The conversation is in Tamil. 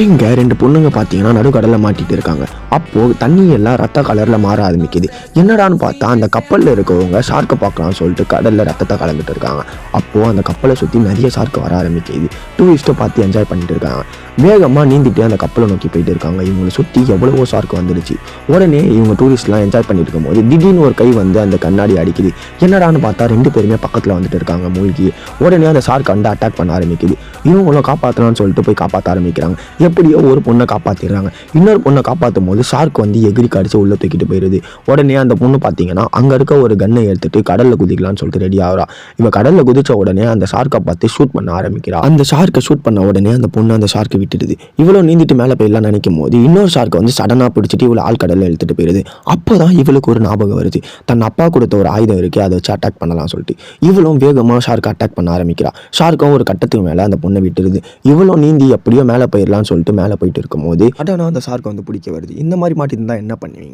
இங்கே ரெண்டு பொண்ணுங்க பார்த்தீங்கன்னா நடுக்கடலில் மாட்டிட்டு இருக்காங்க. அப்போது தண்ணி எல்லாம் ரத்த கலரில் மாற ஆரம்பிக்குது. என்னடான்னு பார்த்தா அந்த கப்பலில் இருக்கவங்க ஷார்க்கை பார்க்கலாம்னு சொல்லிட்டு கடலில் ரத்தத்தை கலந்துட்டு இருக்காங்க. அப்போது அந்த கப்பலை சுற்றி நிறைய ஷார்க்கு வர ஆரம்பிக்குது. டூரிஸ்ட்டை பார்த்து என்ஜாய் பண்ணிட்டு இருக்காங்க. வேகமாக நீந்திட்டு அந்த கப்பலை நோக்கி போயிட்டு இருக்காங்க. இவங்களை சுற்றி எவ்வளவோ ஷார்க்கு வந்துடுச்சு. உடனே இவங்க டூரிஸ்ட்லாம் என்ஜாய் பண்ணிட்டு இருக்கும்போது திடீர்னு ஒரு கை வந்து அந்த கண்ணாடி அடிக்குது. என்னடான்னு பார்த்தா ரெண்டு பேருமே பக்கத்தில் வந்துட்டு இருக்காங்க மூழ்கி. உடனே அந்த ஷார்க் வந்து அட்டாக் பண்ண ஆரம்பிக்குது. இவங்களும் காப்பாற்றலாம்னு சொல்லிட்டு போய் காப்பாற்ற ஆரம்பிக்கிறாங்க. எப்படியோ ஒரு பொண்ணை காப்பாற்றிடுறாங்க. இன்னொரு பொண்ணை காப்பாற்றும் போது ஷார்க் வந்து எகிரி கடிச்சு உள்ளே தூக்கிட்டு போயிடுது. உடனே அந்த பொண்ணு பார்த்தீங்கன்னா அங்கே இருக்க ஒரு கன்னை எடுத்துட்டு கடலில் குதிக்கலாம்னு சொல்லிட்டு ரெடி ஆகிறா. இவன் கடலில் குதிச்ச உடனே அந்த ஷார்க்கை பார்த்து ஷூட் பண்ண ஆரம்பிக்கிறா. அந்த ஷார்க்கை ஷூட் பண்ண உடனே அந்த பொண்ணு அந்த ஷார்க்கை விட்டுடுது. இவ்வளோ நீந்திட்டு மேலே போயிடலாம் நினைக்கும் போது இன்னொரு ஷார்க்கை வந்து சடனாக பிடிச்சிட்டு இவ்வளோ ஆழ்கடலில் எடுத்துகிட்டு போயிடுது. அப்போ தான் இவளுக்கு ஒரு ஞாபகம் வருது. தன் அப்பா கொடுத்த ஒரு ஆயுதம் இருக்கு, அதை வச்சு அட்டாக் பண்ணலாம் சொல்லிட்டு இவளும் வேகமாக ஷார்க்கை அட்டாக் பண்ண ஆரம்பிக்கிறா. ஷார்க்கும் ஒரு கட்டத்துக்கு மேலே அந்த பொண்ணை விட்டுருது. இவ்வளோ நீந்தி எப்படியோ மேலே போயிடலாம்னு சொல்லிட்டு மேலே போயிட்டு இருக்கும்போது அடனா அந்த ஷார்க்கை வந்து பிடிக்க வருது. இந்த மாதிரி மாட்டிருந்தா என்ன பண்ணுவீங்க?